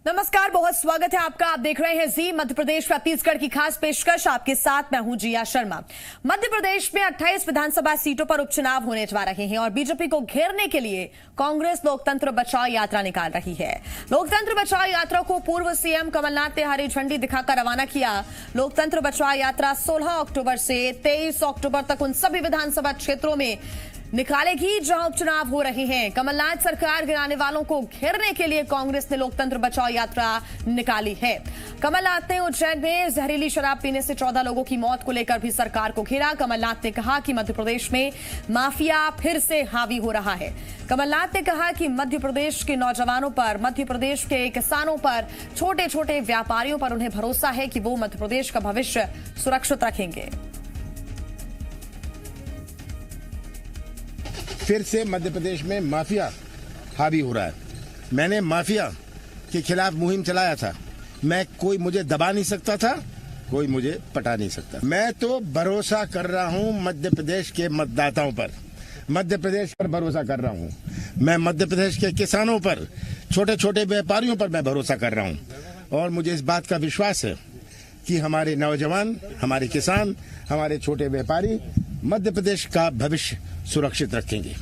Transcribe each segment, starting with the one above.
नमस्कार, बहुत स्वागत है आपका। आप देख रहे हैं जी मध्य प्रदेश छत्तीसगढ़ की खास पेशकश। आपके साथ मैं हूं जिया शर्मा। मध्य प्रदेश में 28 विधानसभा सीटों पर उपचुनाव होने जा रहे हैं और बीजेपी को घेरने के लिए कांग्रेस लोकतंत्र बचाओ यात्रा निकाल रही है। लोकतंत्र बचाओ यात्रा को पूर्व सीएम कमलनाथ ने हरी झंडी दिखाकर रवाना किया। लोकतंत्र बचाओ यात्रा 16 अक्टूबर से 23 अक्टूबर तक उन सभी विधानसभा क्षेत्रों में निकालेगी जहां उपचुनाव हो रहे हैं। कमलनाथ सरकार गिराने वालों को घेरने के लिए कांग्रेस ने लोकतंत्र बचाओ यात्रा निकाली है। कमलनाथ ने उज्जैन में जहरीली शराब पीने से 14 लोगों की मौत को लेकर भी सरकार को घेरा। कमलनाथ ने कहा कि मध्य प्रदेश में माफिया फिर से हावी हो रहा है। कमलनाथ ने कहा कि मध्य प्रदेश के नौजवानों पर, मध्य प्रदेश के किसानों पर, छोटे छोटे व्यापारियों पर उन्हें भरोसा है कि वो मध्य प्रदेश का भविष्य सुरक्षित रखेंगे। फिर से मध्य प्रदेश में माफिया हावी हो रहा है। मैंने माफिया के खिलाफ मुहिम चलाया था। कोई मुझे दबा नहीं सकता था, कोई मुझे पटा नहीं सकता। मैं तो भरोसा कर रहा हूं मध्य प्रदेश के मतदाताओं पर, मध्य प्रदेश पर भरोसा कर रहा हूं। मैं मध्य प्रदेश के किसानों पर, छोटे छोटे व्यापारियों पर मैं भरोसा कर रहा हूं और मुझे इस बात का विश्वास है कि हमारे नौजवान, हमारे किसान, हमारे छोटे व्यापारी मध्य प्रदेश का भविष्य सुरक्षित रखेंगे।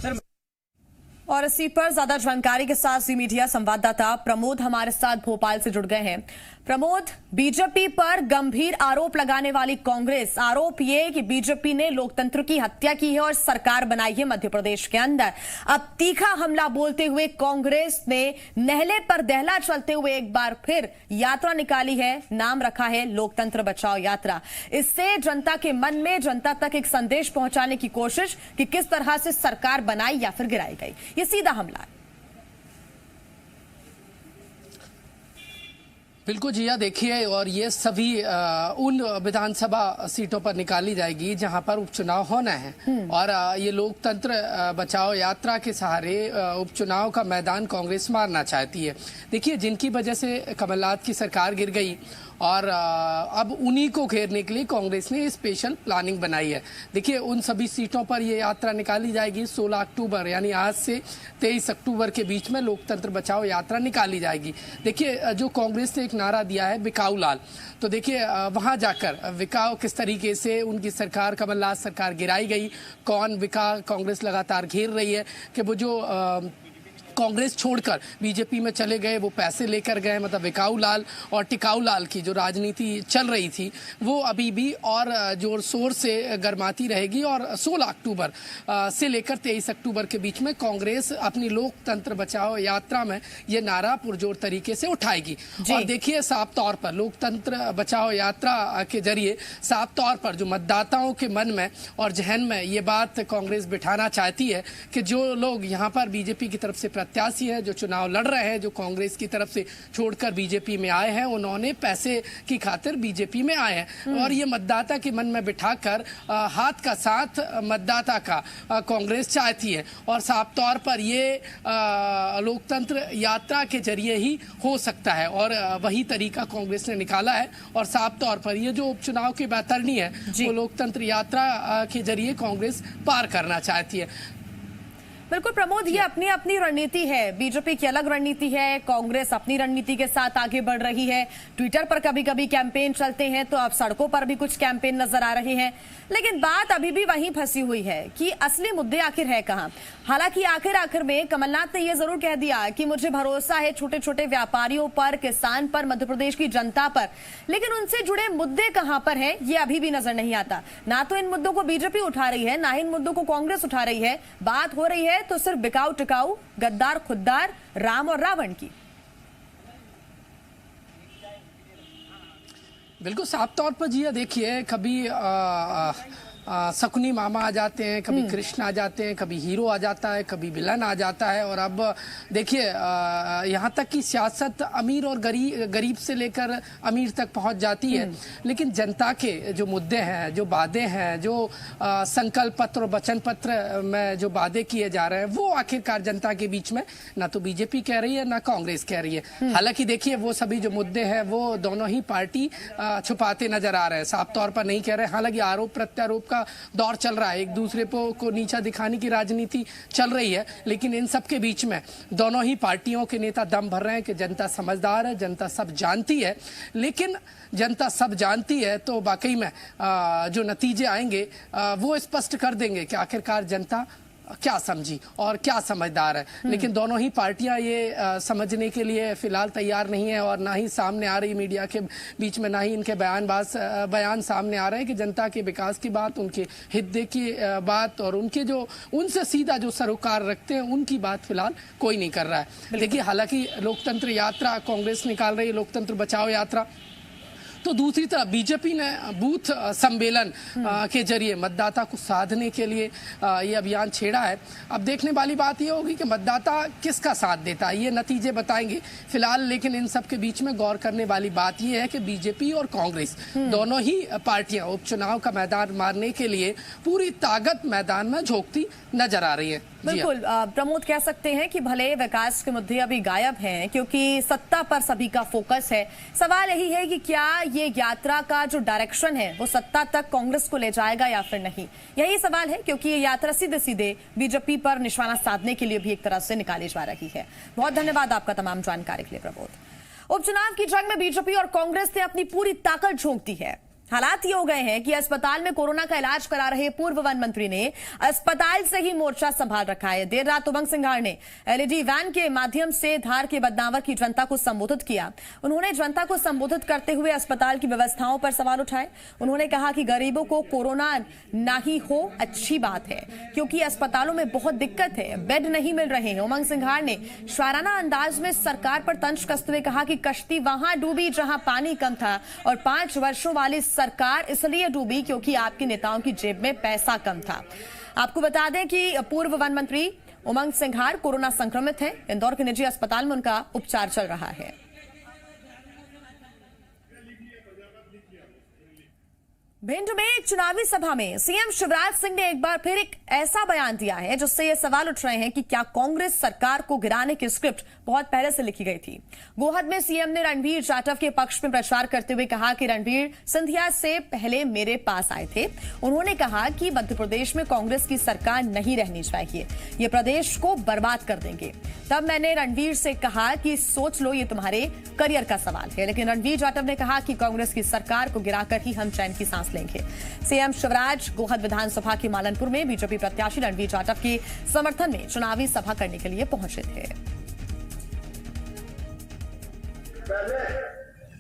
और इसी पर ज्यादा जानकारी के साथ जी मीडिया संवाददाता प्रमोद हमारे साथ भोपाल से जुड़ गए हैं। प्रमोद, बीजेपी पर गंभीर आरोप लगाने वाली कांग्रेस, आरोप ये कि बीजेपी ने लोकतंत्र की हत्या की है और सरकार बनाई है मध्य प्रदेश के अंदर। अब तीखा हमला बोलते हुए कांग्रेस ने नहले पर दहला चलते हुए एक बार फिर यात्रा निकाली है। नाम रखा है लोकतंत्र बचाओ यात्रा। इससे जनता के मन में, जनता तक एक संदेश पहुंचाने की कोशिश कि किस तरह से सरकार बनाई या फिर गिराई गई। ये सीधा हमला है। बिल्कुल जिया, देखिए, और ये सभी उन विधानसभा सीटों पर निकाली जाएगी जहां पर उपचुनाव होना है और ये लोकतंत्र बचाओ यात्रा के सहारे उपचुनाव का मैदान कांग्रेस मारना चाहती है। देखिए, जिनकी वजह से कमलनाथ की सरकार गिर गई और अब उन्हीं को घेरने के लिए कांग्रेस ने स्पेशल प्लानिंग बनाई है। देखिए, उन सभी सीटों पर ये यात्रा निकाली जाएगी। 16 अक्टूबर यानी आज से 23 अक्टूबर के बीच में लोकतंत्र बचाओ यात्रा निकाली जाएगी। देखिए, जो कांग्रेस ने एक नारा दिया है बिकाऊ लाल, तो देखिए वहां जाकर विकाऊ किस तरीके से उनकी सरकार, कमलनाथ सरकार गिराई गई, कौन विका कांग्रेस लगातार घेर रही है कि वो जो कांग्रेस छोड़कर बीजेपी में चले गए, वो पैसे लेकर गए, मतलब विकाऊ लाल और टिकाऊ लाल की जो राजनीति चल रही थी वो अभी भी और जोर शोर से गरमाती रहेगी। और 16 अक्टूबर से लेकर 23 अक्टूबर के बीच में कांग्रेस अपनी लोकतंत्र बचाओ यात्रा में ये नारा पुरजोर तरीके से उठाएगी। और देखिए, साफ तौर पर लोकतंत्र बचाओ यात्रा के जरिए साफ तौर पर जो मतदाताओं के मन में और जहन में ये बात कांग्रेस बिठाना चाहती है कि जो लोग यहाँ पर बीजेपी की तरफ से प्रत्याशी है, जो चुनाव लड़ रहे हैं, जो कांग्रेस की तरफ से छोड़कर बीजेपी में आए हैं, उन्होंने पैसे की खातिर बीजेपी में आए हैं और ये मतदाता के मन में बिठाकर हाथ का साथ मतदाता का कांग्रेस चाहती है। और साफ तौर पर ये लोकतंत्र यात्रा के जरिए ही हो सकता है और वही तरीका कांग्रेस ने निकाला है। और साफ तौर पर ये जो उपचुनाव की बैतरनी है वो लोकतंत्र यात्रा के जरिए कांग्रेस पार करना चाहती है। बिल्कुल प्रमोद, ये अपनी अपनी रणनीति है। बीजेपी की अलग रणनीति है, कांग्रेस अपनी रणनीति के साथ आगे बढ़ रही है। ट्विटर पर कभी कभी कैंपेन चलते हैं तो अब सड़कों पर भी कुछ कैंपेन नजर आ रहे हैं, लेकिन बात अभी भी वहीं फंसी हुई है कि असली मुद्दे आखिर है कहां। हालांकि आखिर में कमलनाथ ने यह जरूर कह दिया कि मुझे भरोसा है छोटे छोटे व्यापारियों पर, किसान पर, मध्य प्रदेश की जनता पर, लेकिन उनसे जुड़े मुद्दे कहां पर हैं ये अभी भी नजर नहीं आता। ना तो इन मुद्दों को बीजेपी उठा रही है, ना इन मुद्दों को कांग्रेस उठा रही है। बात हो रही है तो सिर्फ बिकाऊ टिकाऊ, गद्दार खुद्दार, राम और रावण की। बिल्कुल साफ तौर पर जी, देखिए, कभी शकुनी मामा आ जाते हैं, कभी कृष्ण आ जाते हैं, कभी हीरो आ जाता है, कभी विलन आ जाता है। और अब देखिए, यहाँ तक कि सियासत अमीर और गरीब से लेकर अमीर तक पहुँच जाती है, लेकिन जनता के जो मुद्दे हैं, जो वादे हैं, जो संकल्प पत्र और वचन पत्र में जो वादे किए जा रहे हैं, वो आखिरकार जनता के बीच में ना तो बीजेपी कह रही है ना कांग्रेस कह रही है। हालांकि देखिए, वो सभी जो मुद्दे हैं वो दोनों ही पार्टी छुपाते नजर आ रहे हैं, साफ तौर पर नहीं कह रहे। हालांकि आरोप प्रत्यारोप का दौर चल रहा है, एक दूसरे को नीचा दिखाने की राजनीति चल रही है, लेकिन इन सब के बीच में दोनों ही पार्टियों के नेता दम भर रहे हैं कि जनता समझदार है, जनता सब जानती है। लेकिन जनता सब जानती है तो वाकई में जो नतीजे आएंगे वो स्पष्ट कर देंगे कि आखिरकार जनता क्या समझी और क्या समझदार है। लेकिन दोनों ही पार्टियां ये समझने के लिए फिलहाल तैयार नहीं है और ना ही सामने आ रही मीडिया के बीच में, ना ही इनके बयान सामने आ रहे हैं कि जनता के विकास की बात, उनके हित की बात और उनके जो उनसे सीधा जो सरोकार रखते हैं उनकी बात फिलहाल कोई नहीं कर रहा है। देखिए, हालांकि लोकतंत्र यात्रा कांग्रेस निकाल रही है, लोकतंत्र बचाओ यात्रा, तो दूसरी तरफ बीजेपी ने बूथ सम्मेलन के जरिए मतदाता को साधने के लिए ये अभियान छेड़ा है। अब देखने वाली बात ये होगी कि मतदाता किसका साथ देता है, ये नतीजे बताएंगे फिलहाल। लेकिन इन सब के बीच में गौर करने वाली बात ये है कि बीजेपी और कांग्रेस दोनों ही पार्टियां उपचुनाव का मैदान मारने के लिए पूरी ताकत मैदान में झोंकती नजर आ रही है। बिल्कुल प्रमोद, कह सकते हैं कि भले विकास के मुद्दे अभी गायब हैं क्योंकि सत्ता पर सभी का फोकस है। सवाल यही है कि क्या ये यात्रा का जो डायरेक्शन है वो सत्ता तक कांग्रेस को ले जाएगा या फिर नहीं, यही सवाल है। क्योंकि ये यात्रा सीधे सीधे बीजेपी पर निशाना साधने के लिए भी एक तरह से निकाली जा रही है। बहुत धन्यवाद आपका तमाम जानकारी के लिए प्रमोद। उपचुनाव की जंग में बीजेपी और कांग्रेस ने अपनी पूरी ताकत झोंक दी है। हालात ये हो गए हैं कि अस्पताल में कोरोना का इलाज करा रहे पूर्व वन मंत्री ने अस्पताल से ही मोर्चा संभाल रखा है। देर रात उमंग सिंघार ने एलईडी वैन के माध्यम से धार के बदनावर की जनता को संबोधित किया। उन्होंने जनता को संबोधित करते हुए अस्पताल की व्यवस्थाओं पर सवाल उठाए। उन्होंने कहा कि गरीबों को कोरोना ना ही हो अच्छी बात है क्योंकि अस्पतालों में बहुत दिक्कत है, बेड नहीं मिल रहे हैं। उमंग सिंघार ने शाराना अंदाज में सरकार पर तंज कसते हुए कहा कि कश्ती वहां डूबी जहां पानी कम था और 5 वर्षों वाली सरकार इसलिए डूबी क्योंकि आपके नेताओं की जेब में पैसा कम था। आपको बता दें कि पूर्व वन मंत्री उमंग सिंघार कोरोना संक्रमित हैं। इंदौर के निजी अस्पताल में उनका उपचार चल रहा है। भिंड में एक चुनावी सभा में सीएम शिवराज सिंह ने एक बार फिर एक ऐसा बयान दिया है जिससे ये सवाल उठ रहे हैं कि क्या कांग्रेस सरकार को गिराने की स्क्रिप्ट बहुत पहले से लिखी गई थी। गोहद में सीएम ने रणवीर जाटव के पक्ष में प्रचार करते हुए कहा कि रणवीर सिंधिया से पहले मेरे पास आए थे। उन्होंने कहा कि मध्य प्रदेश में कांग्रेस की सरकार नहीं रहनी चाहिए, ये प्रदेश को बर्बाद कर देंगे। तब मैंने रणवीर से कहा कि सोच लो, ये तुम्हारे करियर का सवाल है। लेकिन रणवीर जाटव ने कहा कि कांग्रेस की सरकार को गिराकर ही हम चैन की सांस लेंगे। सीएम शिवराज गोहद विधानसभा के मालनपुर में बीजेपी प्रत्याशी रणवीर जाटव के समर्थन में चुनावी सभा करने के लिए पहुंचे थे। पहले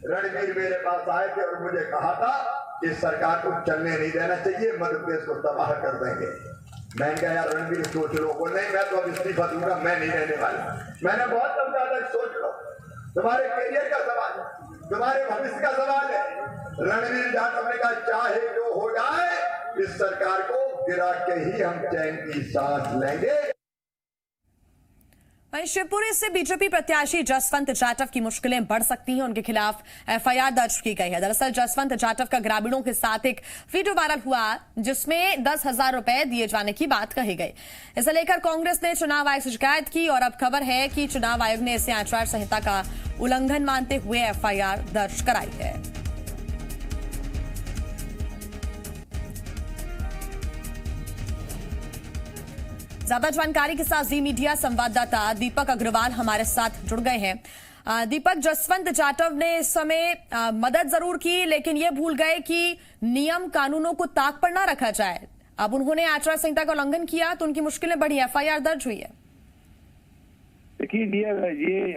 रणवीर मेरे पास आए थे और मुझे कहा था कि सरकार को चलने नहीं देना चाहिए, मध्य प्रदेश को तबाह कर देंगे। मैंने कहा यार रणवीर सोच लो। को नहीं, मैं तो अब इस्तीफा दूंगा, मैं नहीं रहने वाला। मैंने बहुत समझा था, सोच लो, तुम्हारे करियर का सवाल है, तुम्हारे भविष्य का सवाल है। रणवीर जाटव ने कहा चाहे जो हो जाए, इस सरकार को गिरा के ही हम चैन की सांस लेंगे। वहीं शिवपुरी से बीजेपी प्रत्याशी जसवंत जाटव की मुश्किलें बढ़ सकती हैं। उनके खिलाफ एफआईआर दर्ज की गई है। दरअसल जसवंत जाटव का ग्रामीणों के साथ एक वीडियो वायरल हुआ जिसमें 10,000 रुपए दिए जाने की बात कही गई। इसे लेकर कांग्रेस ने चुनाव आयोग से शिकायत की और अब खबर है कि चुनाव आयोग ने इसे आचार संहिता का उल्लंघन मानते हुए एफआईआर दर्ज कराई है। ज्यादा जानकारी के साथ जी मीडिया संवाददाता दीपक अग्रवाल हमारे साथ जुड़ गए हैं। दीपक, जसवंत जाटव ने इस समय मदद जरूर की लेकिन ये भूल गए कि नियम कानूनों को ताक पर न रखा जाए। अब उन्होंने आचार संहिता का उल्लंघन किया तो उनकी मुश्किलें बढ़ी, एफआईआर दर्ज हुई है। देखिए, ये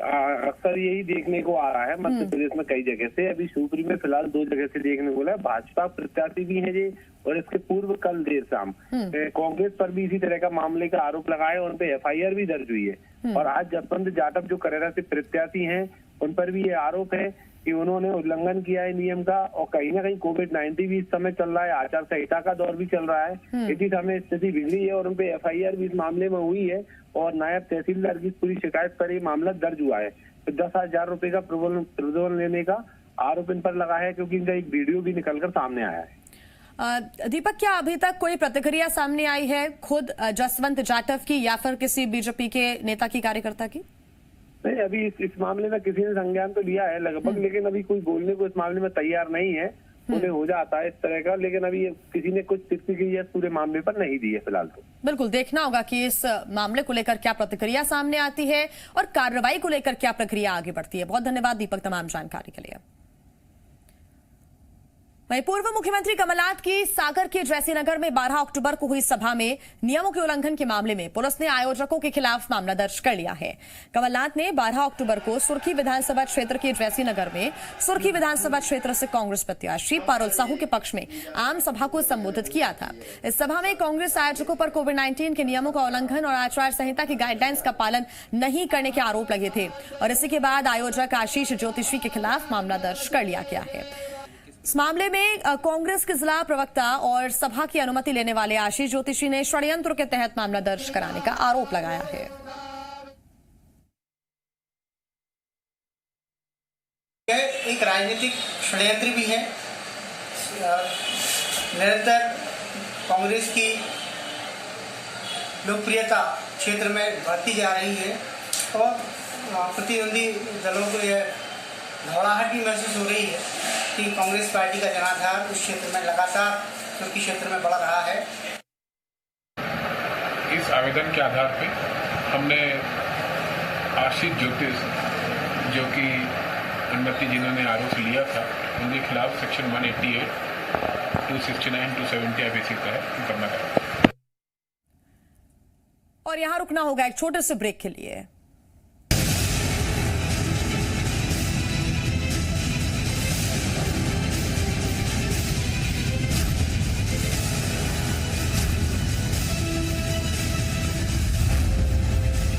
अक्सर यही देखने को आ रहा है मध्य प्रदेश में कई जगह से। अभी शिवपुरी में फिलहाल 2 जगह से देखने को मिला है। भाजपा प्रत्याशी भी है जी, और इसके पूर्व कल देर शाम कांग्रेस पर भी इसी तरह का मामले का आरोप लगा है और उन पे एफआईआर भी दर्ज हुई है। और आज जसवंत जाटव जो करेरा से प्रत्याशी हैं, उन पर भी ये आरोप है कि उन्होंने उल्लंघन किया है नियम का। और कहीं ना कहीं कोविड-19 भी इस समय चल रहा है, आचार संहिता का दौर भी चल रहा है। इसी समय स्थिति बिगड़ी है और उन पे एफआईआर भी इस मामले में हुई है और नायब तहसीलदार की पूरी शिकायत पर ये मामला दर्ज हुआ है। तो 10,000 रुपए का प्रलोभन लेने का आरोप इन पर लगा है क्योंकि इनका एक वीडियो भी निकलकर सामने आया है। दीपक, क्या अभी तक कोई प्रतिक्रिया सामने आई है खुद जसवंत जाटव की या फिर किसी बीजेपी के नेता की, कार्यकर्ता की? नहीं, अभी इस मामले में किसी ने संज्ञान तो लिया है लगभग, लेकिन अभी कोई बोलने को इस मामले में तैयार नहीं है। उन्हें हो जाता है इस तरह का, लेकिन अभी किसी ने कुछ प्रतिक्रिया पूरे मामले पर नहीं दी है फिलहाल। तो बिल्कुल देखना होगा कि इस मामले को लेकर क्या प्रतिक्रिया सामने आती है और कार्रवाई को लेकर क्या प्रक्रिया आगे बढ़ती है। बहुत धन्यवाद दीपक तमाम जानकारी के लिए। वहीं पूर्व मुख्यमंत्री कमलनाथ की सागर के जयसीनगर में 12 अक्टूबर को हुई सभा में नियमों के उल्लंघन के मामले में पुलिस ने आयोजकों के खिलाफ मामला दर्ज कर लिया है। कमलनाथ ने 12 अक्टूबर को सुर्खी विधानसभा क्षेत्र के जयसीनगर में सुर्खी विधानसभा क्षेत्र से कांग्रेस प्रत्याशी पारुल साहू के पक्ष में आम सभा को संबोधित किया था। इस सभा में कांग्रेस आयोजकों पर कोविड-19 के नियमों का उल्लंघन और आचार संहिता की गाइडलाइंस का पालन नहीं करने के आरोप लगे थे और इसी के बाद आयोजक आशीष ज्योतिषी के खिलाफ मामला दर्ज कर लिया गया है। इस मामले में कांग्रेस के जिला प्रवक्ता और सभा की अनुमति लेने वाले आशीष ज्योतिषी ने षड्यंत्र के तहत मामला दर्ज कराने का आरोप लगाया है। यह एक राजनीतिक षड्यंत्र भी है। निरंतर कांग्रेस की लोकप्रियता क्षेत्र में बढ़ती जा रही है और प्रतिद्वंदी दलों को यह घबराहट भी महसूस हो रही है कि कांग्रेस पार्टी का जनाधार उस क्षेत्र में लगातार सुर्खी क्षेत्र में बढ़ रहा है। इस आवेदन के आधार पर हमने आशीष ज्योतिष, जो कि अनुमति जिन्होंने आरोप लिया था, उनके खिलाफ सेक्शन 188, 269, 270 आईपीसी का है मुकदमा। और यहां रुकना होगा एक छोटे से ब्रेक के लिए।